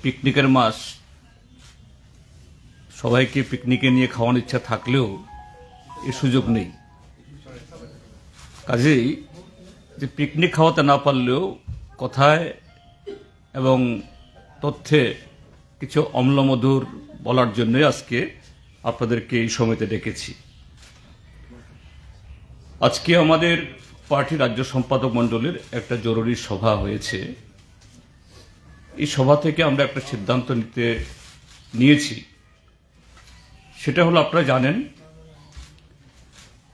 পিকনিকের মাস, সবাইকে পিকনিকে নিয়ে খাওয়ানোর ইচ্ছা থাকলেও এ সুযোগ নেই। কাজেই যে পিকনিক খাওয়াতে না পারলেও কথায় এবং তথ্যে কিছু অম্লমধুর বলার জন্যই আজকে আপনাদেরকে এই সময়তে ডেকেছি। আজকে আমাদের পার্টি রাজ্য সম্পাদক মণ্ডলীর একটা জরুরি সভা হয়েছে। এই সভা থেকে আমরা একটা সিদ্ধান্ত নিয়েছি। সেটা হলো, আপনারা জানেন,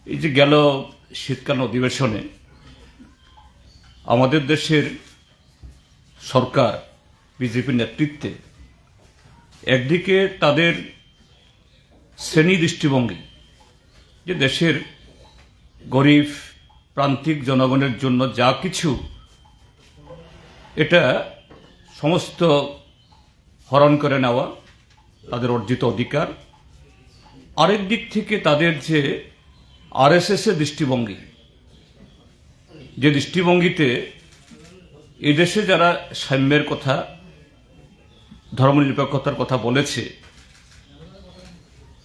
এই যে গেল শীতকালীন অধিবেশনে আমাদের দেশের সরকার বিজেপির নেতৃত্বে একদিকে তাদের শ্রেণী দৃষ্টিভঙ্গি, যে দেশের গরিব প্রান্তিক জনগণের জন্য যা কিছু, এটা সমস্ত হরণ করে নেওয়া তাদের অর্জিত অধিকার। আরেক দিক থেকে তাদের যে আরএসএস এর দৃষ্টিভঙ্গি, যে দৃষ্টিভঙ্গিতে এই দেশে যারা সাম্যের কথা, ধর্মনিরপেক্ষতার কথা বলেছে,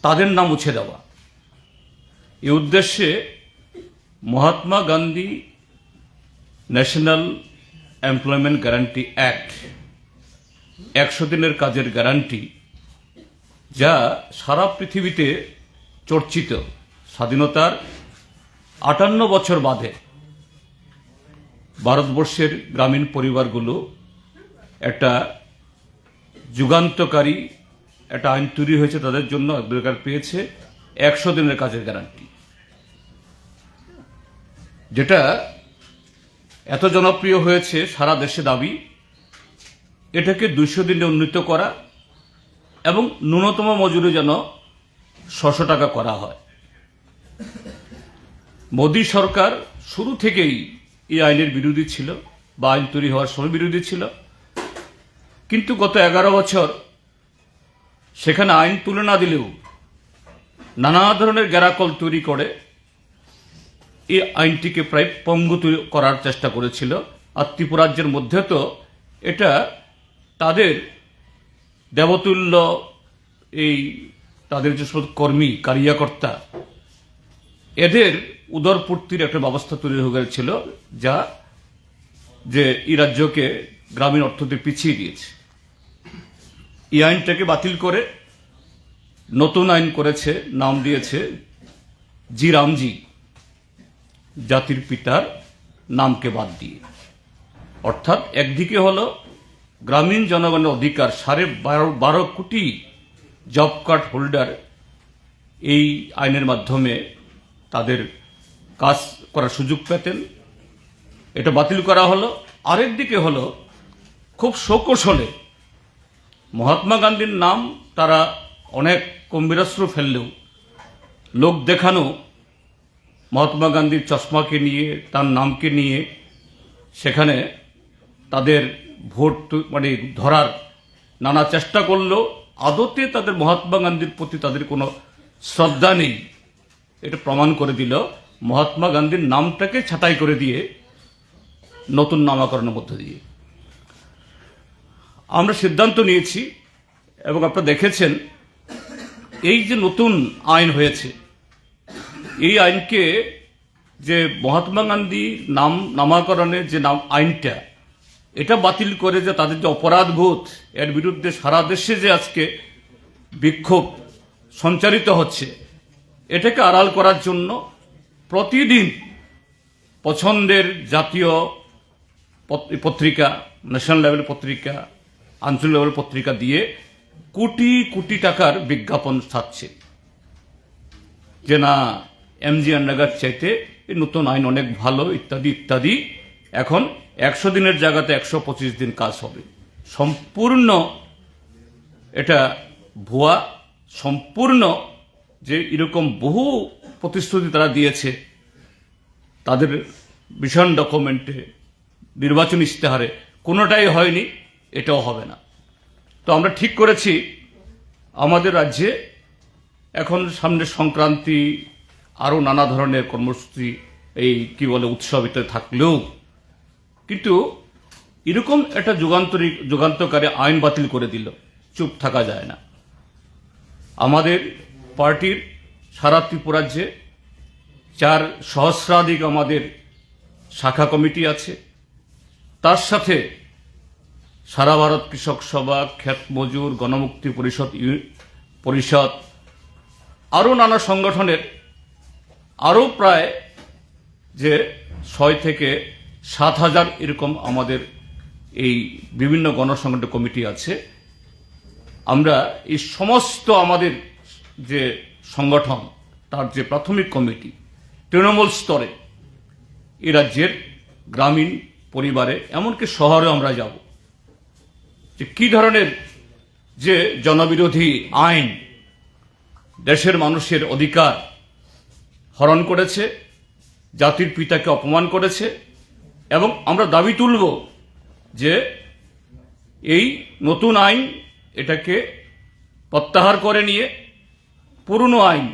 তাদের নাম মুছে দেওয়া। এই উদ্দেশ্যে Mahatma Gandhi national employment guarantee act, 100 দিনের কাজের গ্যারান্টি, যা সারা পৃথিবীতে চর্চিত, স্বাধীনতার 58 বছর বাদে ভারতবর্ষের গ্রামীণ পরিবারগুলো একটা যুগান্তকারী একটা আইন তৈরি হয়েছে, তাদের জন্য অগ্রাধিকার পেয়েছে 100 দিনের কাজের গ্যারান্টি, যেটা এত জনপ্রিয় হয়েছে সারা দেশে। দাবি এটাকে 200 দিনে উন্নীত করা এবং ন্যূনতম মজুরি যেন 600 টাকা করা হয়। মোদী সরকার শুরু থেকেই এই আইনের বিরোধী ছিল, বা আইন তৈরি হওয়ার সময় বিরোধী ছিল, কিন্তু গত 11 বছর সেখানে আইন তুলে না দিলেও নানা ধরনের গ্যারাকল তৈরি করে এই আইনটিকে প্রায় পঙ্গু করার চেষ্টা করেছিল। আর ত্রিপুরাজ্যের মধ্যে তো এটা তাদের দেবতুল্য, এই তাদের যে সব কর্মী কারিয়াকর্তা, এদের উদরপূর্তির একটা ব্যবস্থা তৈরি হয়ে গেছিল, যা যে এই রাজ্যকে গ্রামীণ অর্থনীতি পিছিয়ে দিয়েছে। এই আইনটাকে বাতিল করে নতুন আইন করেছে, নাম দিয়েছে জি রামজি, জাতির পিতার নামকে বাদ দিয়ে। অর্থাৎ একদিকে হলো গ্রামীণ জনগণের অধিকার, 12.5 কোটি জব কার্ড হোল্ডার এই আইনের মাধ্যমে তাদের কাজ করার সুযোগ পেতেন, এটা বাতিল করা হলো। আরেক দিকে হলো খুব সকৌশলে মহাত্মা গান্ধীর নাম তারা অনেক গম্ভীরাস্ত্র ফেললেও লোক দেখানো মহাত্মা গান্ধীর চশমাকে নিয়ে, তার নামকে নিয়ে সেখানে তাদের ভোট ধরার নানা চেষ্টা করলেও আদতে তাদের মহাত্মা গান্ধীর প্রতি তাদের কোনো শ্রদ্ধা নেই। এটা প্রমাণ করে দিল মহাত্মা গান্ধীর নামটাকে ছাঁটাই করে দিয়ে নতুন নামকরণের মধ্য দিয়ে। আমরা সিদ্ধান্ত নিয়েছি, এবং আপনারা দেখেছেন এই যে নতুন আইন হয়েছে, এই আইনকে যে মহাত্মা গান্ধী নামকরণের যে আইনটা, এটা বাতিল করে যে তাদের যে অপরাধবোধ, এর বিরুদ্ধে সারা দেশে যে আজকে বিক্ষোভ সঞ্চারিত হচ্ছে, এটাকে আড়াল করার জন্য প্রতিদিন পছন্দের জাতীয় পত্রিকা, ন্যাশনাল লেভেল পত্রিকা, আঞ্চলিক লেভেল পত্রিকা দিয়ে কোটি কোটি টাকার বিজ্ঞাপন ছাড়ছে যে না, এমজি আন্ডাগার চাইতে এই নতুন আইন অনেক ভালো, ইত্যাদি ইত্যাদি। এখন 100 দিনের জায়গাতে 125 দিন কাজ হবে। সম্পূর্ণ এটা ভুয়া, সম্পূর্ণ যে এরকম বহু প্রতিশ্রুতি তারা দিয়েছে তাদের ভিশন ডকুমেন্টে, নির্বাচন ইশতেহারে, কোনোটাই হয়নি, এটাও হবে না। তো আমরা ঠিক করেছি আমাদের রাজ্যে এখন সামনে সংক্রান্তি, আরও নানা ধরনের কর্মসূচি, এই উৎসব ইত্যাদি থাকলেও কিন্তু এরকম একটা যুগান্তকারী আইন বাতিল করে দিল, চুপ থাকা যায় না। আমাদের পার্টির সারা ত্রিপুরাজ্যে 4 সহস্রাধিক আমাদের শাখা কমিটি আছে, তার সাথে সারা ভারত কৃষক সভা, ক্ষেত মজুর, গণমুক্তি পরিষদ আরও নানা সংগঠনের আরও প্রায় যে 6 থেকে 7,000 এরকম আমাদের এই বিভিন্ন গণসংগঠন কমিটি আছে। আমরা এই সমস্ত আমাদের যে সংগঠন, তার যে প্রাথমিক কমিটি তৃণমূল স্তরে এই রাজ্যের গ্রামীণ পরিবারে এমনকি শহরে আমরা যাব, যে কি ধরনের যে জনবিরোধী আইন দেশের মানুষের অধিকার হরণ করেছে, জাতির পিতাকে অপমান করেছে, এবং আমরা দাবি তুলব যে এই নতুন আইন এটাকে প্রত্যাহার করে নিয়ে পুরনো আইন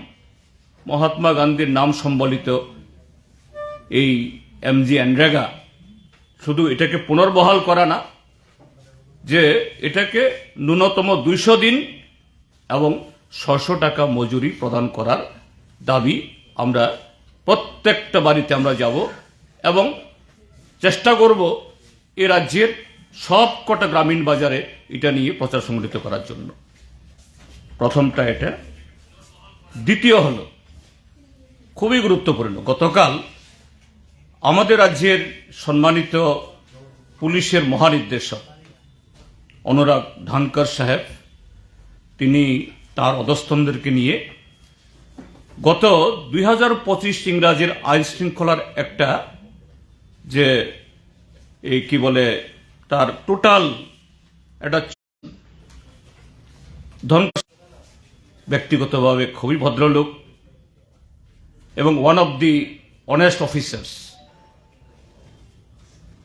মহাত্মা গান্ধীর নাম সম্বলিত এই এমজি এনরেগা শুধু এটাকে পুনর্বহাল করা না, যে এটাকে ন্যূনতম 200 দিন এবং 600 টাকা মজুরি প্রদান করার দাবি আমরা প্রত্যেকটা বাড়িতে আমরা যাব এবং চেষ্টা করব এ রাজ্যের সব কটা গ্রামীণ বাজারে এটা নিয়ে প্রচার সংগঠিত করার জন্য। প্রথমটা এটা। দ্বিতীয় হলো খুবই গুরুত্বপূর্ণ, গতকাল আমাদের রাজ্যের সম্মানিত পুলিশের মহানির্দেশক অনুরাগ ধানকর সাহেব, তিনি তার অধস্তনদেরকে নিয়ে গত 2025 ইংরাজির আইন শৃঙ্খলার একটা যে এই কি বলে তার টোটাল একটা ব্যক্তিগতভাবে খুবই ভদ্রলোক এবং one of the honest officers,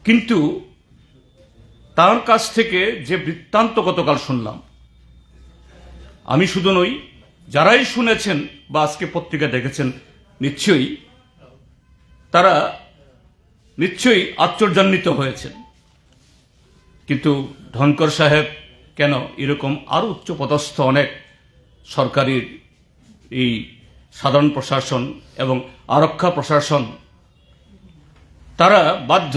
কিন্তু তার কাছ থেকে যে বৃত্তান্ত গতকাল শুনলাম, আমি শুধু নই, যারাই শুনেছেন বা আজকে পত্রিকা দেখেছেন তারা নিশ্চয়ই আশ্চর্যান্বিত হয়েছেন। কিন্তু ধনকর সাহেব কেন এরকম আরো উচ্চপদস্থ অনেক সরকারি এই সাধারণ প্রশাসন এবং আরক্ষা প্রশাসন, তারা বাধ্য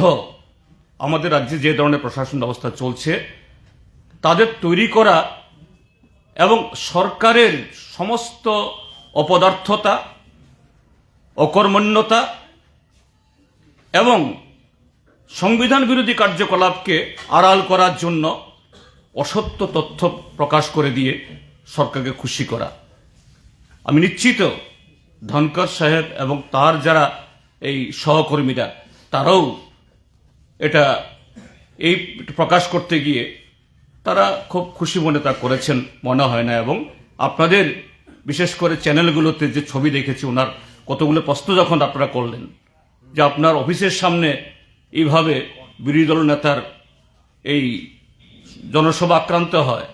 আমাদের রাজ্যে যে ধরনের প্রশাসন ব্যবস্থা চলছে তাদের তৈরি করা এবং সরকারের সমস্ত অপদার্থতা, অকর্মণ্যতা এবং সংবিধান বিরোধী কার্যকলাপকে আড়াল করার জন্য অসত্য তথ্য প্রকাশ করে দিয়ে সরকারকে খুশি করা। আমি নিশ্চিত ধনকর সাহেব এবং তার যারা এই সহকর্মীরা তারাও এটা এই প্রকাশ করতে গিয়ে তারা খুব খুশি মনে তা করেছেন মনে হয় না। এবং আপনাদের বিশেষ করে চ্যানেলগুলোতে যে ছবি দেখেছি, ওনার কতগুলো প্রশ্ন যখন আপনারা করলেন যে আপনার অফিসের সামনে এইভাবে বিরোধী দল নেতার এই জনসভা আক্রান্ত হয়,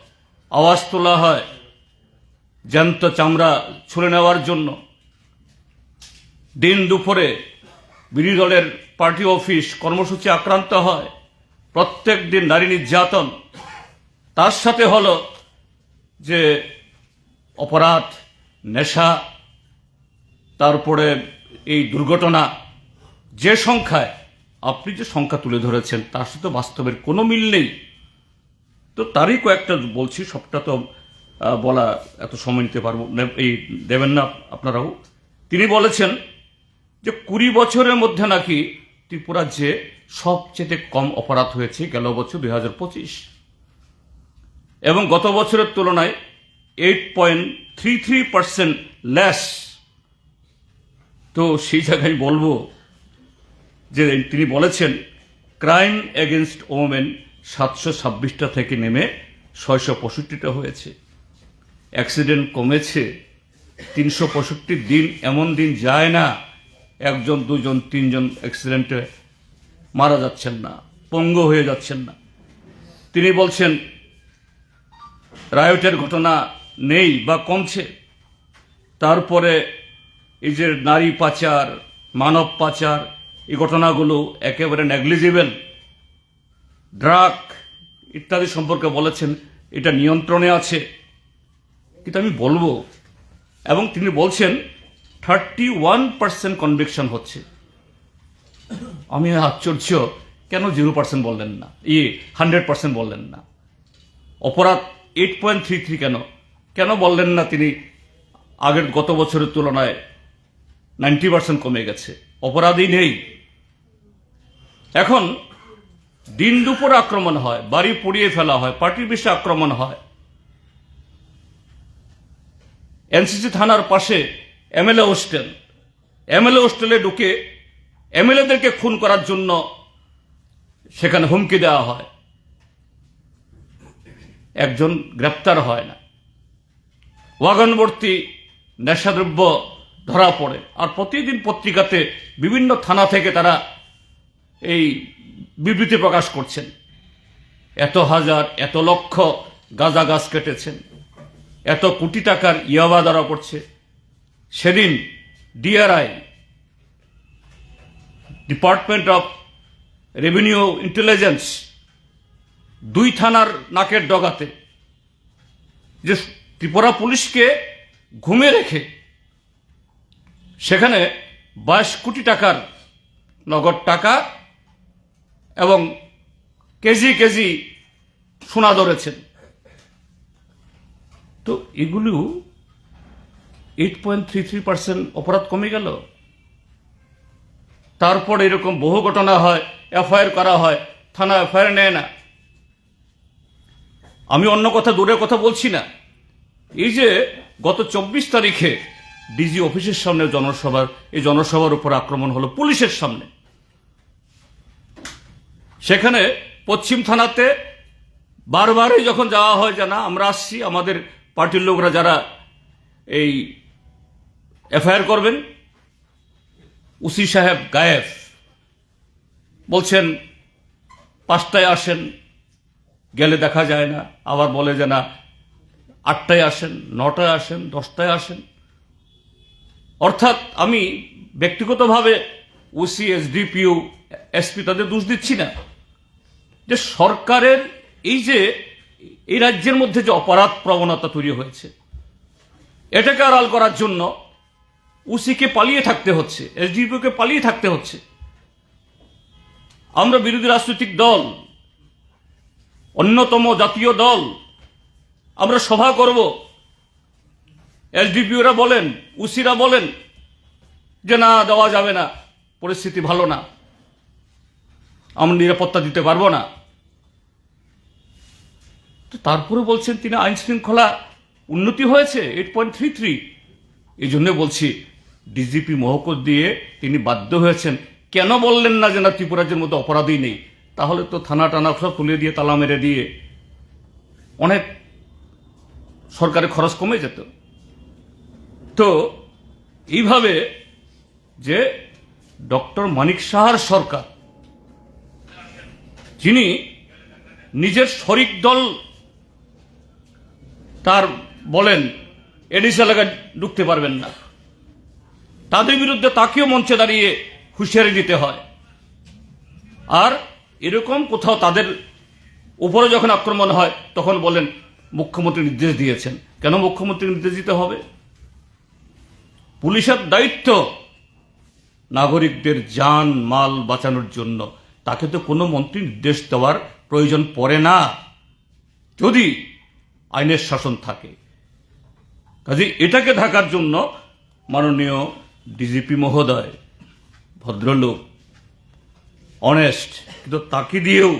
আওয়াজ তোলা হয়, জ্যান্ত চামড়া ছুঁড়ে নেওয়ার জন্য, দিন দুপুরে বিরোধী দলের পার্টি অফিস কর্মসূচি আক্রান্ত হয়, প্রত্যেক দিন নারী নির্যাতন, তার সাথে হলো যে অপরাধ, নেশা, তারপরে এই দুর্ঘটনা, যে সংখ্যায় আপনি যে সংখ্যা তুলে ধরেছেন তার সাথে বাস্তবের কোনো মিল নেই। তো তারই কয়েকটা বলছি, সবটা তো বলা এত সময় নিতে পারবো এই দেবেন না আপনারাও। তিনি বলেছেন যে 20 বছরের মধ্যে নাকি ত্রিপুরা যে সবচেয়ে কম অপরাধ হয়েছে গেল বছর 2025, এবং গত বছরের তুলনায় 8.33% লেস। তো সেই জায়গায় বলবো যে তিনি বলেছেন ক্রাইম এগেনস্ট ওমেন 726টা থেকে নেমে 665টা হয়েছে, অ্যাক্সিডেন্ট কমেছে, 365 দিন এমন দিন যায় না একজন, দুজন, তিনজন অ্যাক্সিডেন্টে মারা যাচ্ছেন না, পঙ্গু হয়ে যাচ্ছেন না। তিনি বলছেন রায়টের ঘটনা নেই বা কমছে। তারপরে এই যে নারী পাচার, মানব পাচার, এই ঘটনাগুলো একেবারে নেগলিজিবল। ড্রাগ ইত্যাদি সম্পর্কে বলেছেন এটা নিয়ন্ত্রণে আছে, কিন্তু আমি বলবো, এবং তিনি বলছেন 31% কনভিকশন হচ্ছে। আমি আশ্চর্য, কেন 0% বললেন না, 100% বললেন না? অপরাধ 8.33 কেন বললেন না তিনি আগের গত বছরের তুলনায় 90% কমে গেছে, অপরাধই নেই? এখন দিন দুপুর আক্রমণ হয়, বাড়ি পুড়িয়ে ফেলা হয়, পার্টির বিষয়ে আক্রমণ হয়। এনসিসি থানার পাশে এমএলএ হোস্টেলে ঢুকে এমএলএদেরকে খুন করার জন্য সেখানে হুমকি দেওয়া হয়, একজন গ্রেপ্তার হয় না। ওয়াগনবর্তী নেশাদ্রব্য ধরা পড়ে, আর প্রতিদিন পত্রিকাতে বিভিন্ন থানা থেকে তারা এই বিবৃতি প্রকাশ করছেন, এত হাজার এত লক্ষ গাঁজা গাছ কেটেছেন, এত কোটি টাকার ইয়াবা ধরা পড়ছে। সেদিন ডিআরআই, ডিপার্টমেন্ট অফ রেভিনিউ ইন্টেলিজেন্স, 2 থানার নাকের ডগাতে যে ত্রিপুরা পুলিশকে ঘুমে রেখে সেখানে 22 কোটি টাকার নগদ টাকা এবং কেজি কেজি সোনা ধরেছেন। তো এগুলো 8.33% অপরাধ কমে গেল। তারপর এরকম বহু ঘটনা হয়, এফআইআর করা হয়, থানা এফআইআর নেয় না। আমি অন্য কথা, দূরের কথা বলছি না। এই যে গত 24 তারিখে ডিজি অফিসের সামনে জনসভার উপর আক্রমণ হলো পুলিশের সামনে, সেখানে পশ্চিম থানাতে বারবারই যখন যাওয়া হয় যে না আমরা আসছি, আমাদের পার্টির লোকরা যারা এই এফআইআর করবেন, ওসি সাহেব গায়েব, বলছেন 5টায় আসেন, গেলে দেখা যায় না, আবার বলে যে না 8টায় আসেন, 9টায় আসেন, 10টায় আসেন। অর্থাৎ আমি ব্যক্তিগতভাবে ওসি, এসডিপিও, এসপি তাদের দোষ দিচ্ছি না, যে সরকারের এই রাজ্যের মধ্যে যে অপরাধ প্রবণতা তৈরি হয়েছে, এটাকে আড়াল করার জন্য ওসিকে পালিয়ে থাকতে হচ্ছে, এসডিপিওকে পালিয়ে থাকতে হচ্ছে। আমরা বিরোধী রাজনৈতিক দল, অন্যতম জাতীয় দল, আমরা সভা করব, এসডিপিওরা বলেন, ওসিরা বলেন যে না দেওয়া যাবে না, পরিস্থিতি ভালো না, আমরা নিরাপত্তা দিতে পারবো না। তো তারপরে বলছেন তিনি আইন শৃঙ্খলা উন্নতি হয়েছে 8.33। এই জন্য বলছি ডিজিপি মহকুদ দিয়ে তিনি বাধ্য হয়েছেন। কেন বললেন না যে না ত্রিপুরাজ্যের মধ্যে অপরাধী নেই? তাহলে তো থানা টানা সব তুলে দিয়ে, তালা মেরে দিয়ে অনেক সরকারের খরচ কমে যেত। তো এইভাবে যে ডক্টর মানিক সাহার সরকার, যিনি নিজের শরিক দল তার বলেন এডিসি এলাকায় ঢুকতে পারবেন না, তাদের বিরুদ্ধে তাকেও মঞ্চে দাঁড়িয়ে হুঁশিয়ারি দিতে হয়। আর এরকম কোথাও তাদের উপরে যখন আক্রমণ হয় তখন বলেন মুখ্যমন্ত্রী নির্দেশ দিয়েছেন। কেন মুখ্যমন্ত্রী নির্দেশ দিতে হবে? পুলিশের দায়িত্ব নাগরিকদের জান মাল বাঁচানোর জন্য, তাকে তো কোনো মন্ত্রী নির্দেশ দেওয়ার প্রয়োজন পড়ে না যদি আইনের শাসন থাকে। কাজে এটাকে ঢাকার জন্য মাননীয় ডিজিপি মহোদয়, ভদ্রলোক, অনেস্ট, কিন্তু তাকে দিয়েও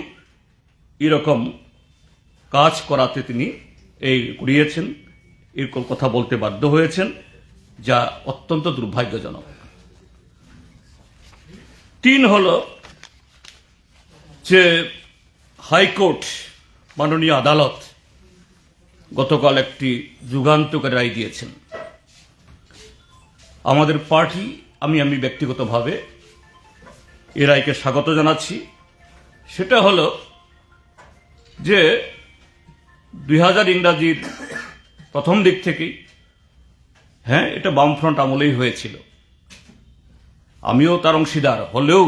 এরকম কাজ করাতে তিনি করিয়েছেন, এরকম কথা বলতে বাধ্য হয়েছেন, যা অত্যন্ত দুর্ভাগ্যজনক। 3 হলো যে হাইকোর্ট, মাননীয় আদালত গতকাল একটি যুগান্তকারী রায় দিয়েছেন। আমাদের পার্টি, আমি ব্যক্তিগতভাবে এই রায়কে স্বাগত জানাচ্ছি। সেটা হলো যে 2000 ইংরাজির প্রথম দিক থেকেই, হ্যাঁ এটা বামফ্রন্ট আমলেই হয়েছিল, আমিও তার অংশীদার হলেও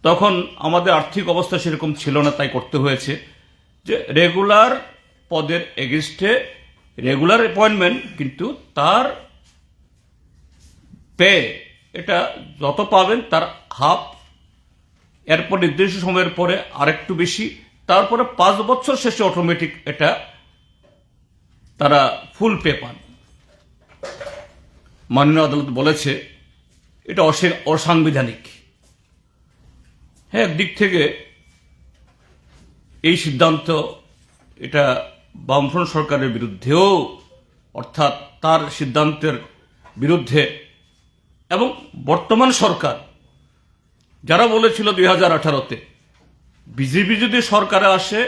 তখন আমাদের আর্থিক অবস্থা সেরকম ছিল না, তাই করতে হয়েছে যে রেগুলার পদের এগেনস্টে রেগুলার অ্যাপয়েন্টমেন্ট, কিন্তু তার পে এটা যত পাবেন তার হাফ, এরপর নির্দিষ্ট সময়ের পরে আরেকটু বেশি, তারপরে 5 বছর শেষে অটোমেটিক এটা তারা ফুল পে পান। মাননীয় আদালত বলেছে এটা অসাংবিধানিক। হ্যাঁ, একদিক থেকে এই সিদ্ধান্ত এটা বামফ্রন্ট সরকারের বিরুদ্ধেও, অর্থাৎ তার সিদ্ধান্তের বিরুদ্ধে, এবং বর্তমান সরকার যারা বলেছিল 2018-তে বিজেপি যদি সরকারে আসে,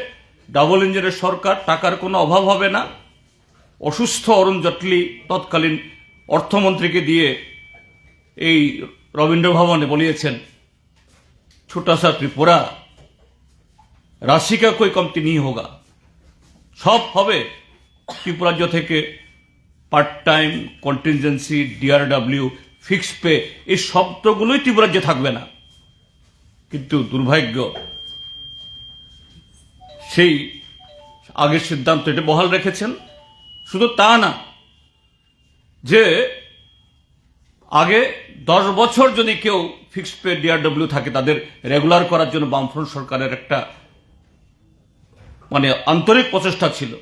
ডাবল ইঞ্জিনের সরকার, টাকার কোনো অভাব হবে না, অসুস্থ অরুণ জেটলি তৎকালীন অর্থমন্ত্রীকে দিয়ে এই রবীন্দ্র ভবনে বলিয়েছেন, ছোটা সা ত্রিপুরা রাশি কা কোই কমতি নেই হোগা, সব হবে ত্রিপুরা রাজ্য থেকে part time, contingency, DRW, fix pay, এই শব্দগুলোই ত্রিপুরা রাজ্যে থাকবে না। কিন্তু দুর্ভাগ্য, সেই আগের সিদ্ধান্ত এটা বহাল রেখেছেন। শুধু তা না, যে আগে 10 বছর যদি কেউ ফিক্সড পে ডিআরডব্লিউ থাকে, তাদের রেগুলার করার জন্য বামফ্রন্ট সরকারের একটা আন্তরিক প্রচেষ্টা ছিল,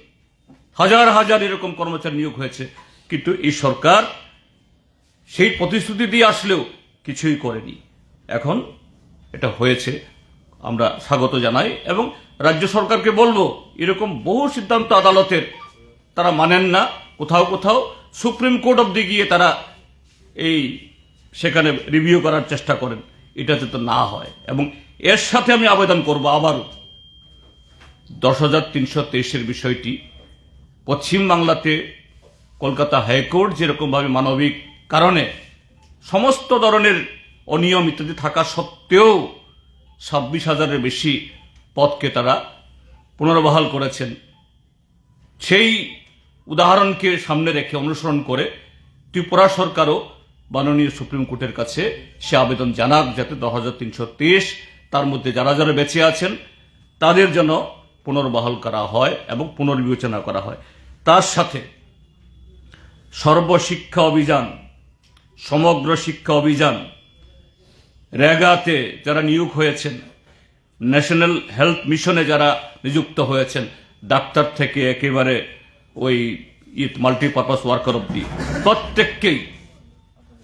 হাজার হাজার এরকম কর্মচারী নিয়োগ হয়েছে। কিন্তু এই সরকার সেই প্রতিশ্রুতি দিয়ে আসলেও কিছুই করেনি। এখন এটা হয়েছে, আমরা স্বাগত জানাই, এবং রাজ্য সরকারকে বলবো, এরকম বহু সিদ্ধান্ত আদালতের তারা মানেন না, কোথাও কোথাও সুপ্রিম কোর্ট অবধি গিয়ে তারা এই সেখানে রিভিউ করার চেষ্টা করেন, এটা যাতে না হয়। এবং এর সাথে আমি আবেদন করব আবারও 10,323-এর বিষয়টি পশ্চিম বাংলাতে কলকাতা হাইকোর্ট যেরকমভাবে মানবিক কারণে সমস্ত ধরনের অনিয়ম ইত্যাদি থাকা সত্ত্বেও 26,000-এর বেশি পদকে তারা পুনর্বহাল করেছেন, সেই উদাহরণকে সামনে রেখে অনুসরণ করে ত্রিপুরা সরকারও মাননীয় সুপ্রিম কোর্টের কাছে সে আবেদন জানাক, যাতে 10,323 তার মধ্যে যারা যারা বেঁচে আছেন তাদের জন্য পুনর্বহাল করা হয় এবং পুনর্বিবেচনা করা হয়। তার সাথে সর্বশিক্ষা অভিযান, সমগ্র শিক্ষা অভিযান, রেগাতে যারা নিয়োগ হয়েছেন, ন্যাশনাল হেলথ মিশনে যারা নিযুক্ত হয়েছেন, ডাক্তার থেকে একেবারে ওই মাল্টিপারপাস ওয়ার্কার অব্দি, প্রত্যেককেই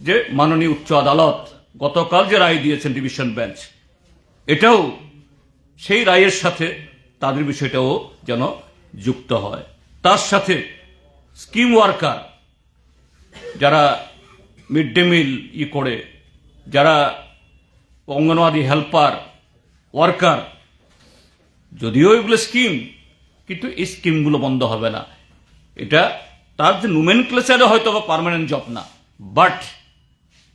যে মাননীয় উচ্চ আদালত গতকাল যে রায় দিয়েছেন ডিভিশন বেঞ্চ, এটাও সেই রায়ের সাথে তাদের বিষয়টাও যেন যুক্ত হয়। তার সাথে স্কিম ওয়ার্কার যারা মিড ডে মিল করে, যারা অঙ্গনওয়াড়ি হেল্পার ওয়ার্কার, যদিও এগুলো স্কিম, কিন্তু এই স্কিমগুলো বন্ধ হবে না। এটা তার যে নোমেনক্লেচারে হয়তো বা পার্মানেন্ট জব না, but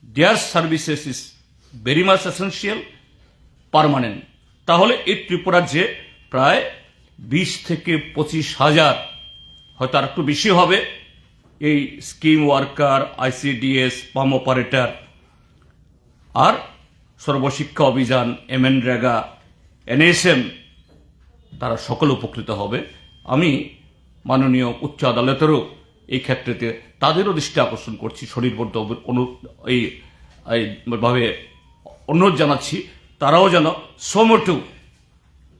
their services is very much essential, permanent. তাহলে এই ত্রিপুরার যে প্রায় 20 থেকে 25,000, হয়তো আর একটু বেশি হবে, এই স্কিম ওয়ার্কার, আইসিডিএস, পাম অপারেটর আর সর্বশিক্ষা অভিযান, এমএনরেগা, এনএসএম, তারা সকলে উপকৃত হবে। আমি মাননীয় উচ্চ আদালতেরও এই ক্ষেত্রেতে তাদেরও দৃষ্টি আকর্ষণ করছি, শরীরবদ্ধ এইভাবে অনুরোধ জানাচ্ছি, তারাও যেন সোমটু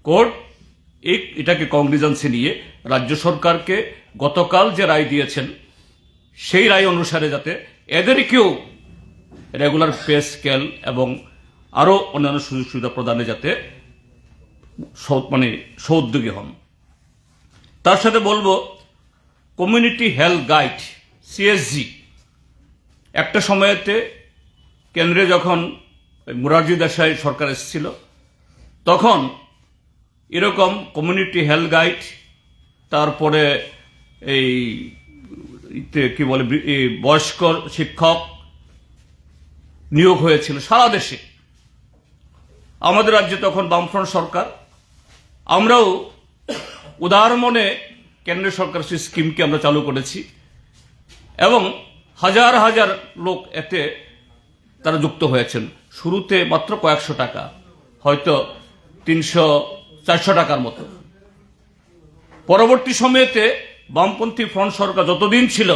কোর্ট এটাকে কংগ্রিজেন্সি নিয়ে রাজ্য সরকারকে গতকাল যে রায় দিয়েছেন সেই রায় অনুসারে যাতে এদেরকেও রেগুলার পে স্কেল এবং আরও অন্যান্য সুযোগ সুবিধা প্রদানে যাতে সৌদ্যোগী হন। তার সাথে বলবো কমিউনিটি হেলথ গাইড, সিএসজি, একটা সময়েতে কেন্দ্রে যখন মোরারজি দেশাই সরকার এসেছিল, তখন এরকম কমিউনিটি হেলথ গাইড, তারপরে এই কি বলে বয়স্ক শিক্ষক নিয়োগ হয়েছিল সারা দেশে। আমাদের রাজ্যে তখন বামফ্রন্ট সরকার, আমরাও উদার মনে কেন্দ্রীয় সরকার সেই স্কিমকে আমরা চালু করেছি এবং হাজার হাজার লোক এতে তারা যুক্ত হয়েছেন। শুরুতে মাত্র কয়েকশো টাকা, হয়তো 300-400 টাকার মতো। পরবর্তী সময়েতে বামপন্থী ফ্রন্ট সরকার যতদিন ছিল,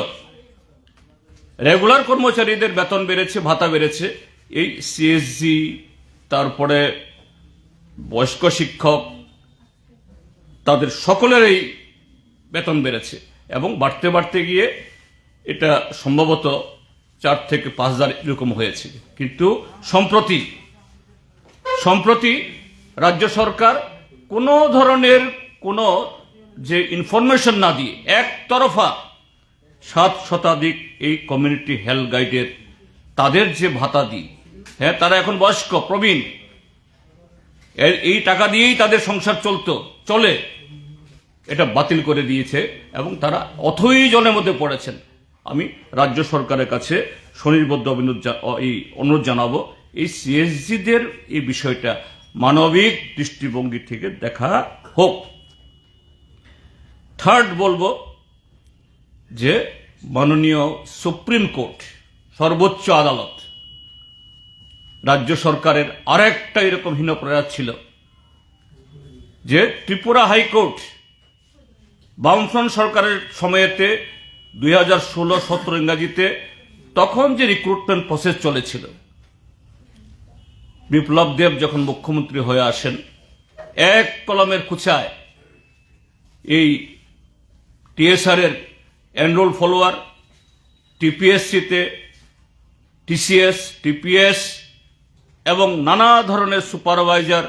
রেগুলার কর্মচারীদের বেতন বেড়েছে, ভাতা বেড়েছে, এই সিএসজি, তারপরে বয়স্ক শিক্ষক, তাদের সকলেরই বেতন বেড়েছে এবং বাড়তে বাড়তে গিয়ে এটা সম্ভবত 4 থেকে 5 হাজার এরকম হয়েছে। কিন্তু সম্প্রতি রাজ্য সরকার কোনো ধরনের কোনো যে ইনফরমেশন না দিয়ে একতরফা 7 শতাধিক এই কমিউনিটি হেলথ গাইডের তাদের যে ভাতা দিই, হ্যাঁ, তারা এখন বয়স্ক প্রবীণ, এই টাকা দিয়েই তাদের সংসার চলে, এটা বাতিল করে দিয়েছে এবং তারা অথৈ জলের মধ্যে পড়েছেন। আমি রাজ্য সরকারের কাছে স্বনির্বদ্ধ অনুরোধ জানাবো, এই সিএসজিদের এই বিষয়টা মানবিক দৃষ্টিভঙ্গি থেকে দেখা হোক। থার্ড বলবো যে মাননীয় সুপ্রিম কোর্ট, সর্বোচ্চ আদালত, রাজ্য সরকারের আরেকটা এরকম হীন প্রয়াস ছিল যে ত্রিপুরা হাইকোর্ট বামফ্রন্ট সরকারের সময়েতে 2016-17 ইংরাজিতে তখন যে রিক্রুটমেন্ট প্রসেস চলেছিল, বিপ্লব দেব যখন মুখ্যমন্ত্রী হয়ে আসেন, এক কলমের খুচায় এই টিএসআর এর এনরোল ফলোয়ার, টিপিএসসিতে টিসিএস, টিপিএস এবং নানা ধরনের সুপারভাইজার,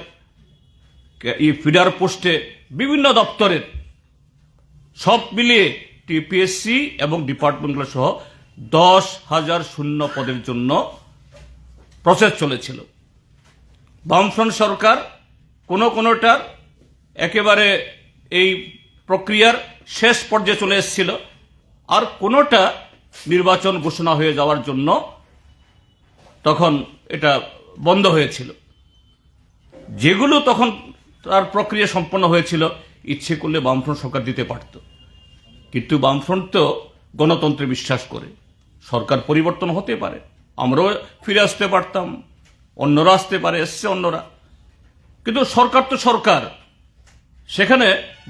এই ফিডার পোস্টে বিভিন্ন দপ্তরের সব মিলিয়ে টিপিএসসি এবং ডিপার্টমেন্টগুলো সহ 10,000 শূন্য পদের জন্য প্রসেস চলেছিল। বামফ্রন্ট সরকার কোনোটার একেবারে এই প্রক্রিয়ার শেষ পর্যায়ে চলে এসেছিল, আর কোনোটা নির্বাচন ঘোষণা হয়ে যাওয়ার জন্য তখন এটা বন্ধ হয়েছিল। যেগুলো তখন তার প্রক্রিয়া সম্পন্ন হয়েছিল, ইচ্ছে করলে বামফ্রন্ট সরকার দিতে পারত, কিন্তু বামফ্রন্ট তো গণতন্ত্রে বিশ্বাস করে, সরকার পরিবর্তন হতে পারে, আমরাও ফিরে আসতে পারতাম, অন্যরা আসতে পারে, এসছে অন্যরা, কিন্তু সরকার তো সরকার, সেখানে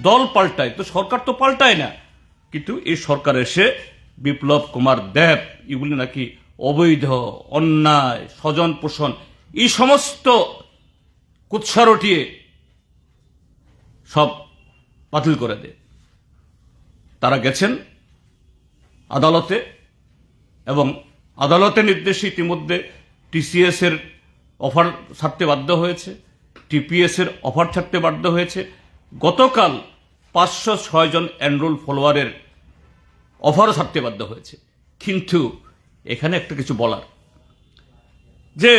দল পাল্টায়, তো সরকার তো পাল্টায় না। কিন্তু এই সরকার এসে বিপ্লব কুমার দেব এগুলি নাকি অবৈধ, অন্যায়, স্বজন পোষণ, এই সমস্ত কুৎসা রটিয়ে সব বাতিল করে দেয়। তারা গেছেন আদালতে এবং আদালতের নির্দেশে ইতিমধ্যে টিসিএস এর অফার ছাড়তে বাধ্য হয়েছে, টিপিএস এর অফার ছাড়তে বাধ্য হয়েছে। গতকাল 506 জন এনরোল ফলোয়ারের অফারও ছাড়তে বাধ্য হয়েছে। কিন্তু এখানে একটা কিছু বলার, যে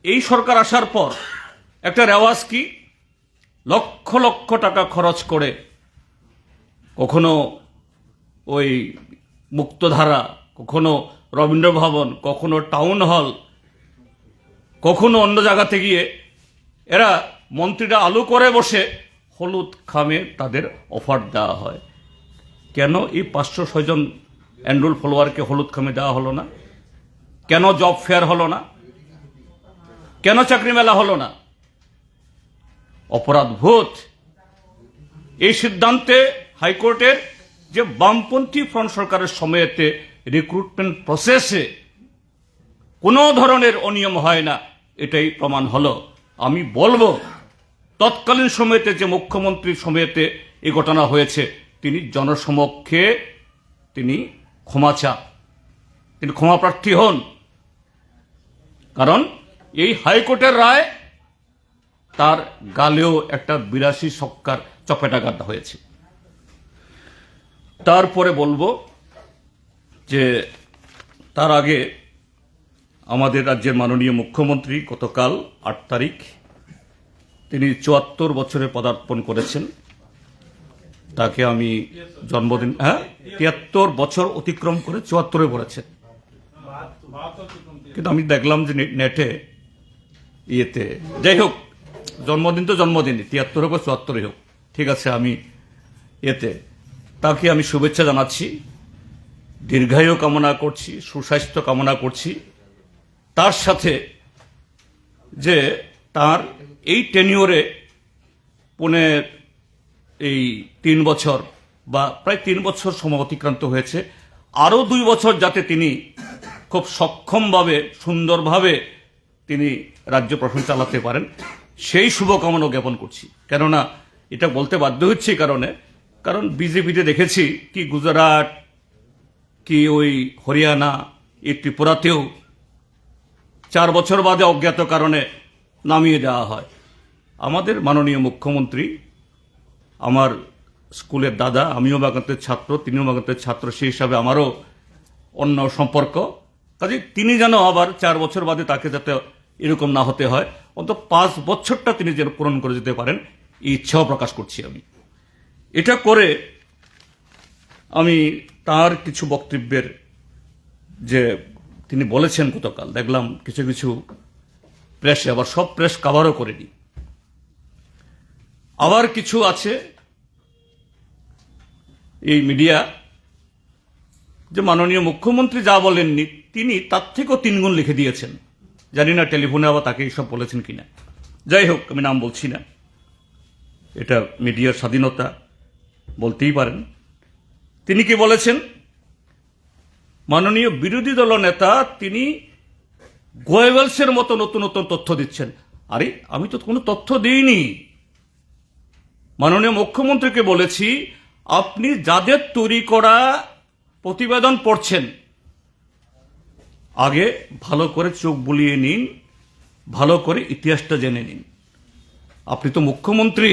এই সরকার আসার পর একটা রেওয়াজ কি, লক্ষ লক্ষ টাকা খরচ করে কখনো ওই মুক্তধারা, কখনো রবীন্দ্র ভবন, কখনো টাউন হল, কখনো অন্য জায়গাতে গিয়ে এরা মন্ত্রীরা আলু করে বসে হলুদ খামে তাদের অফার দেওয়া হয়। কেন এই 506 জন এনরোল ফলোয়ারকে হলুদ খামে দেওয়া হলো না? কেন জব ফেয়ার হলো না? কেন চাকরি মেলা হলো না? অপরাধবোধ। এই সিদ্ধান্তে হাইকোর্টের যে বামপন্থী ফ্রন্ট সরকারের সময়েতে রিক্রুটমেন্ট প্রসেসে কোনো ধরনের অনিয়ম হয় না, এটাই প্রমাণ হলো। আমি বলবো তৎকালীন সময়েতে যে মুখ্যমন্ত্রীর সময়েতে এই ঘটনা হয়েছে, তিনি জনসমক্ষে তিনি ক্ষমা প্রার্থী হন, কারণ এই হাইকোর্টের রায় তার গালেও একটা 82 ছক্কার চপেটাঘাত হয়েছে। তারপরে বলবো যে তার আগে আমাদের রাজ্যের মাননীয় মুখ্যমন্ত্রী গতকাল 8 তারিখ তিনি 74 বছরে পদার্পণ করেছেন। তাকে আমি জন্মদিন 73 বছর অতিক্রম করে 74-এ পড়েছেন। কিন্তু আমি দেখলাম যে নেটে ইয়েতে, যাই হোক, জন্মদিন তো জন্মদিনই, 73 হোক 74 হোক, ঠিক আছে, আমি তাকে আমি শুভেচ্ছা জানাচ্ছি, দীর্ঘায়ু কামনা করছি, সুস্বাস্থ্য কামনা করছি। তার সাথে যে তার এই টেনিওরে পুনে এই 3 বছর বা প্রায় 3 বছর সময় অতিক্রান্ত হয়েছে, আরও 2 বছর যাতে তিনি খুব সক্ষমভাবে সুন্দরভাবে তিনি রাজ্য প্রশাসন চালাতে পারেন সেই শুভকামনা জ্ঞাপন করছি। কেননা এটা বলতে বাধ্য হচ্ছে কারণ বিজেপিতে দেখেছি কি গুজরাট কি ওই হরিয়ানা এই ত্রিপুরাতেও 4 বছর বাদে অজ্ঞাত কারণে নামিয়ে দেওয়া হয়। আমাদের মাননীয় মুখ্যমন্ত্রী আমার স্কুলের দাদা, আমিও বাগান্তের ছাত্র, তিনিও বাগান্তের ছাত্র, সেই হিসাবে আমারও অন্য সম্পর্ক। কাজে তিনি যেন আবার 4 বছর বাদে তাকে যাতে এরকম না হতে হয়, অন্তত 5 বছরটা তিনি যেন পূরণ করে যেতে পারেন এই ইচ্ছাও প্রকাশ করছি আমি। এটা করে আমি তার কিছু বক্তব্যের যে তিনি বলেছেন গতকাল দেখলাম কিছু কিছু প্রেসে, আবার সব প্রেস কাভারও করেনি, আবার কিছু আছে এই মিডিয়া যে মাননীয় মুখ্যমন্ত্রী যা বলেননি তিনি তার থেকেও 3 গুণ লিখে দিয়েছেন। জানি না টেলিফোনে আবার তাকে এইসব বলেছেন কিনা। যাই হোক, আমি নাম বলছি না, এটা মিডিয়ার স্বাধীনতা, বলতেই পারেন। তিনি কি বলেছেন? মাননীয় বিরোধী দল নেতা তিনি গোয়েবলসের মতো নতুন নতুন তথ্য দিচ্ছেন। আরে আমি তো কোনো তথ্য দিইনি। মাননীয় মুখ্যমন্ত্রীকে বলেছি আপনি যাদের তৈরি করা প্রতিবেদন পড়ছেন আগে ভালো করে চোখ বুলিয়ে নিন, ভালো করে ইতিহাসটা জেনে নিন। আপনি তো মুখ্যমন্ত্রী,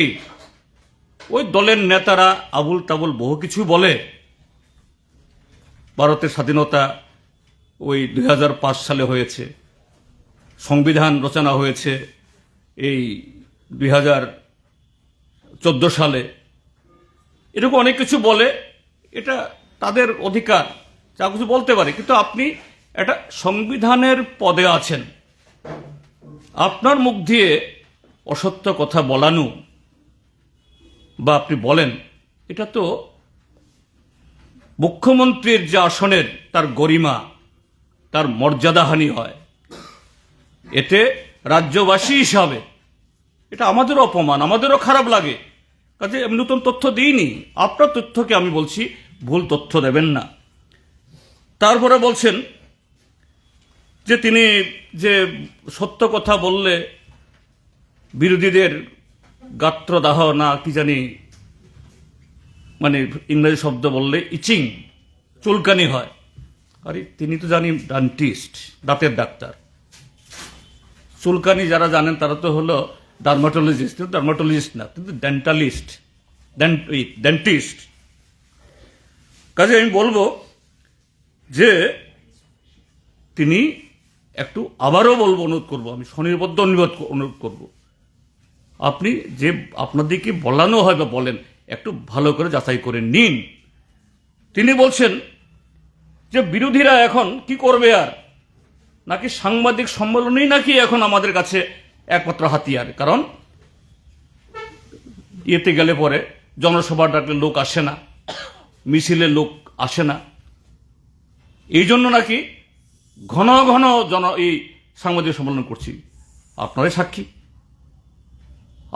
ওই দলের নেতারা আবুল তাবুল বহু কিছু বলে। ভারতের স্বাধীনতা ওই 2005 সালে হয়েছে, সংবিধান রচনা হয়েছে এই 2014 সালে, এরকম অনেক কিছু বলে। এটা তাদের অধিকার, যা কিছু বলতে পারে। কিন্তু আপনি একটা সংবিধানের পদে আছেন, আপনার মুখ দিয়ে অসত্য কথা বলানো বা আপনি বলেন, এটা তো মুখ্যমন্ত্রীর যে আসনের তার গরিমা, তার মর্যাদাহানি হয়। এতে রাজ্যবাসী হিসাবে এটা আমাদেরও অপমান, আমাদেরও খারাপ লাগে। কাজে আমি নতুন তথ্য দিইনি, আপনার তথ্যকে আমি বলছি ভুল তথ্য দেবেন না। তারপরে বলছেন যে তিনি যে সত্য কথা বললে বিরোধীদের গাত্রদাহ না কি জানি, মানে ইংরেজি শব্দ বললে ইচিং, চুলকানি হয়। আরে তিনি তো জানি ডেন্টিস্ট, দাঁতের ডাক্তার। চুলকানি যারা জানেন তারা তো হলো ডার্মাটোলজিস্ট, ডার্মাটোলজিস্ট না, কিন্তু ডেন্টালিস্ট, ডেন্টিস্ট। কাজে আমি বলবো যে তিনি একটু আবারও বলবো, অনুরোধ করবো, আমি স্বনির্বদ্ধ অনুরোধ করব, আপনি যে আপনাদেরকে বলানো হয় বা বলেন একটু ভালো করে যাচাই করে নিন। তিনি বলছেন যে বিরোধীরা এখন কি করবে, আর নাকি সাংবাদিক সম্মেলনই নাকি এখন আমাদের কাছে একমাত্র হাতিয়ার। কারণ ইয়েতে গেলে পরে জনসভা ডাকলে লোক আসে না, মিছিলে লোক আসে না, এই জন্য নাকি ঘন ঘন এই সাংবাদিক সম্মেলন করছি। আপনারাই সাক্ষী।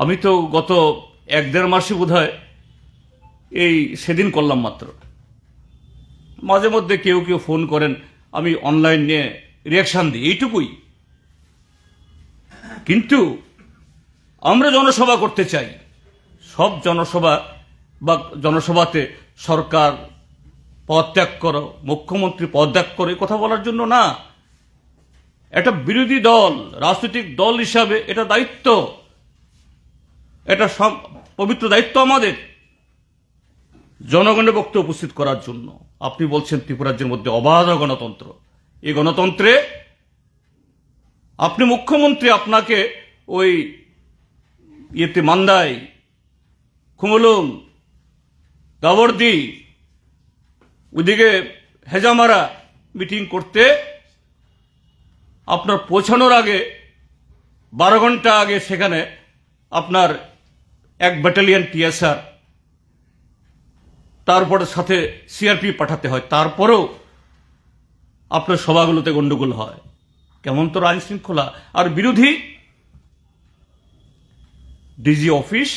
আমি তো গত 1-1.5 মাসে বোধহয় এই সেদিন করলাম মাত্র। মাঝে মধ্যে কেউ কেউ ফোন করেন, আমি অনলাইন নিয়ে রিয়াকশন দিই, এইটুকুই। কিন্তু আমরা জনসভা করতে চাই, সব জনসভা বা জনসভাতে সরকার পদত্যাগ করো, মুখ্যমন্ত্রী পদত্যাগ করো, এই কথা বলার জন্য না। একটা বিরোধী দল, রাজনৈতিক দল হিসাবে এটা দায়িত্ব, এটা পবিত্র দায়িত্ব আমাদের জনগণের বক্তব্য উপস্থিত করার জন্য। আপনি বলছেন ত্রিপুরা রাজ্যের মধ্যে অবাধ গণতন্ত্র, এই গণতন্ত্রে আপনি মুখ্যমন্ত্রী, আপনাকে ওই ইয়েতে মান্দাই, খুমুলুং, গাবর্দি, ওইদিকে হেজামারা মিটিং করতে আপনার পৌঁছানোর আগে 12 ঘন্টা আগে সেখানে আপনার 1 ব্যাটালিয়ন টিএসআর, তারপরে সাথে সিআরপি পাঠাতে হয়, তারপরেও আপনার সভাগুলোতে গন্ডগোল হয়। কেমন তো আইন শৃঙ্খলা। আর বিরোধী ডিজি অফিস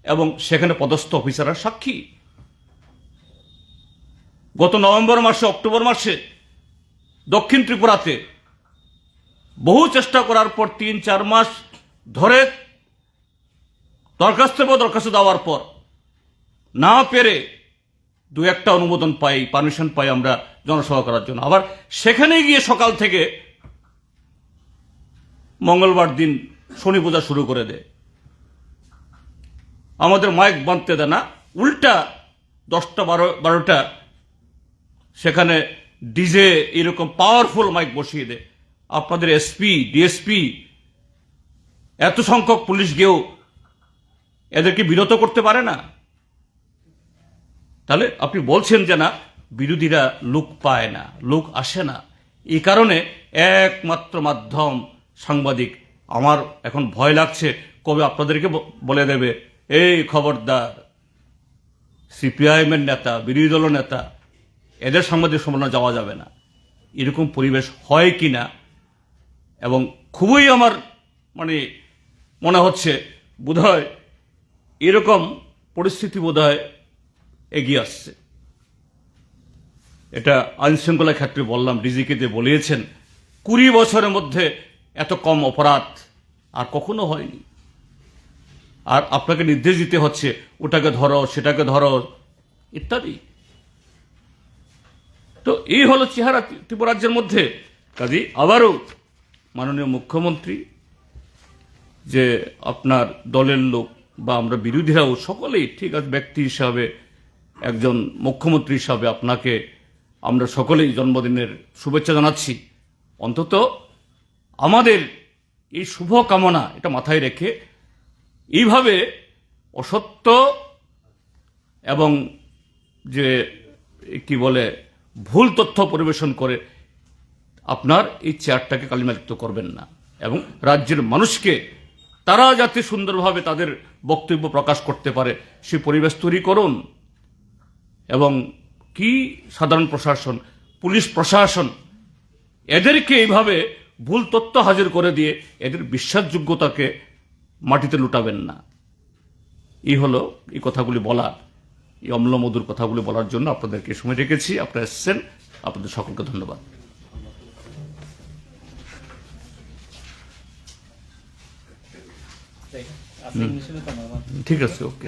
এবং সেখানে পদস্থ অফিসাররা সাক্ষী। গত নভেম্বর মাসে, অক্টোবর মাসে দক্ষিণ ত্রিপুরাতে বহু চেষ্টা করার পর 3-4 মাস ধরে দরখাস্ত দেওয়ার পর না পেরে 2-1টা অনুমোদন পাই, পারমিশন পাই আমরা জনসভা করার জন্য। আবার সেখানে গিয়ে সকাল থেকে মঙ্গলবার দিন শনি পূজা শুরু করে দেয়। আমাদের মাইক বাঁধতে দেয় না, উল্টা 10টা-12টা সেখানে ডিজে এরকম পাওয়ারফুল মাইক বসিয়ে দেয়। আপনাদের এসপি, ডিএসপি, এত সংখ্যক পুলিশ গিয়েও এদেরকে বিরত করতে পারে না। তাহলে আপনি বলছেন যে না, বিরোধীরা লোক পায় না, লোক আসে না। এই কারণে একমাত্র মাধ্যম সাংবাদিক। আমার এখন ভয় লাগছে কবে আপনাদেরকে বলে দেবে, এই খবরদার, সিপিআইএমের নেতা, বিরোধী দলের নেতা, এদের সাংবাদিক সম্মেলনে যাওয়া যাবে না। এরকম পরিবেশ হয় কি না, এবং খুবই আমার মনে হচ্ছে বোধহয় এরকম পরিস্থিতি বোধহয় এগিয়ে আসছে। এটা আইনশৃঙ্খলার ক্ষেত্রে বললাম, ডিজিকে যে বলিয়েছেন 20 বছরের মধ্যে এত কম অপরাধ আর কখনো হয়নি। আর আপনাকে নির্দেশ দিতে হচ্ছে ওটাকে ধরো, সেটাকে ধরো ইত্যাদি। তো এই হলো চেহারা ত্রিপুরা রাজ্যের মধ্যে। কাজী আবারও মাননীয় মুখ্যমন্ত্রী, যে আপনার দলের লোক বা আমরা বিরোধীরাও সকলেই ঠিক আছে, ব্যক্তি হিসাবে, একজন মুখ্যমন্ত্রী হিসাবে আপনাকে আমরা সকলেই জন্মদিনের শুভেচ্ছা জানাচ্ছি। অন্তত আমাদের এই শুভ কামনা এটা মাথায় রেখে এইভাবে অসত্য এবং যে কি বলে ভুল তথ্য পরিবেশন করে আপনার এই চেয়ারটাকে কালিমালিপ্ত করবেন না, এবং রাজ্যের মানুষকে তারা যাতে সুন্দরভাবে তাদের বক্তব্য প্রকাশ করতে পারে সেই পরিবেশ তৈরি করুন। এবং কি সাধারণ প্রশাসন, পুলিশ প্রশাসন, এদেরকে এইভাবে ভুল তথ্য হাজির করে দিয়ে এদের বিশ্বাসযোগ্যতাকে মাটিতে লুটাবেন না। এই হলো এই কথাগুলি বলা, এই অম্লমধুর কথাগুলি বলার জন্য আপনাদেরকে সময় রেখেছি। আপনারা এসেছেন, আপনাদের সকলকে ধন্যবাদ। ঠিক আছে, ওকে,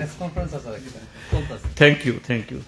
থ্যাংক ইউ।